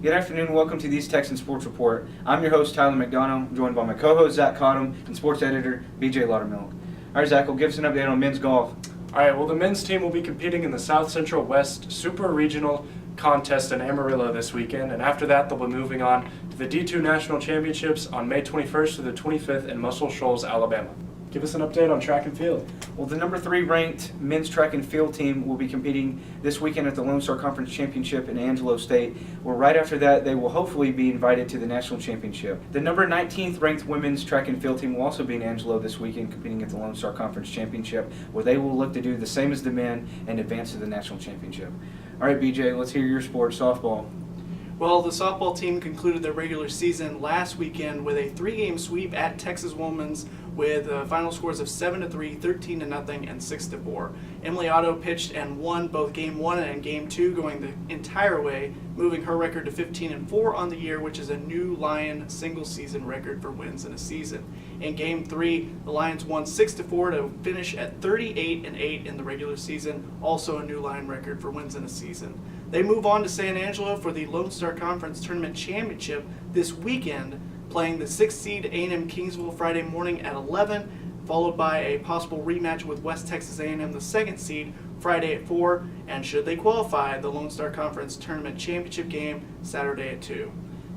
Good afternoon. Welcome to the East Texan Sports Report. I'm your host, Tyler McDonough, joined by my co-host, Zach Cottam, and sports editor, BJ Laudermilk. All right, Zach, well, give us an update on men's golf. All right, well, the men's team will be competing in the South Central West Super Regional Contest in Amarillo this weekend, and after that, they'll be moving on to the D2 National Championships on May 21st to the 25th in Muscle Shoals, Alabama. Give us an update on track and field. Well, the number 3 ranked men's track and field team will be competing this weekend at the Lone Star Conference Championship in Angelo State, where right after that they will hopefully be invited to the national championship. The number 19th ranked women's track and field team will also be in Angelo this weekend competing at the Lone Star Conference Championship, where they will look to do the same as the men and advance to the national championship. All right, BJ, let's hear your sport, softball. Well, the softball team concluded their regular season last weekend with a 3-game sweep at Texas Women's with final scores of 7-3, 13-0, and 6-4. Emily Otto pitched and won both Game 1 and Game 2, going the entire way, moving her record to 15-4 on the year, which is a new Lion single-season record for wins in a season. In Game 3, the Lions won 6-4 to finish at 38-8 in the regular season, also a new Lion record for wins in a season. They move on to San Angelo for the Lone Star Conference Tournament Championship this weekend, playing the 6th seed A&M Kingsville Friday morning at 11, followed by a possible rematch with West Texas A&M, the 2nd seed, Friday at 4, and should they qualify, the Lone Star Conference Tournament Championship game Saturday at 2.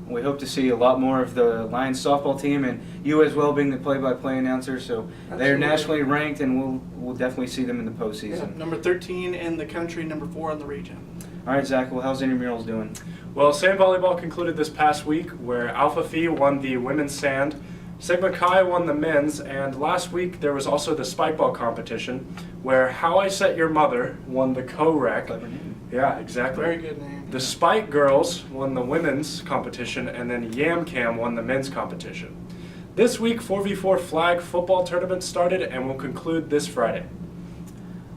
We hope to see a lot more of the Lions softball team, and you as well being the play-by-play announcer. So they're nationally ranked, and we'll definitely see them in the postseason. Yeah, number 13 in the country, number 4 in the region. All right, Zach, well, how's intramurals doing? Well, sand volleyball concluded this past week, where Alpha Phi won the women's sand, Sigma Chi won the men's, and last week there was also the spikeball competition, where How I Set Your Mother won the co-rec. Clever name. Yeah, exactly. Very good name. The Spike Girls won the women's competition, and then Yam Cam won the men's competition. This week, 4v4 flag football tournament started and will conclude this Friday.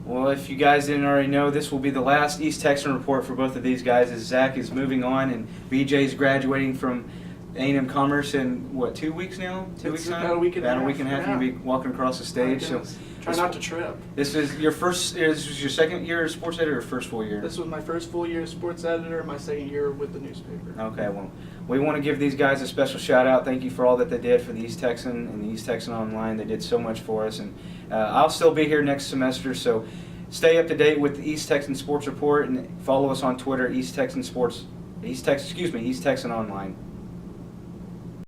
Well, if you guys didn't already know, this will be the last East Texan report for both of these guys, as Zach is moving on and BJ's graduating from A&M-Commerce in, 2 weeks now? 2 weeks now? About a week and a half. About a week and a half, Yeah. you'll be walking across the stage. So Try not to trip. this is your second year as sports editor or first full year? This was my first full year as sports editor, my second year with the newspaper. Okay, well, we want to give these guys a special shout out. Thank you for all that they did for the East Texan and the East Texan Online. They did so much for us, and I'll still be here next semester, so stay up to date with the East Texan Sports Report and follow us on Twitter, East Texan Online.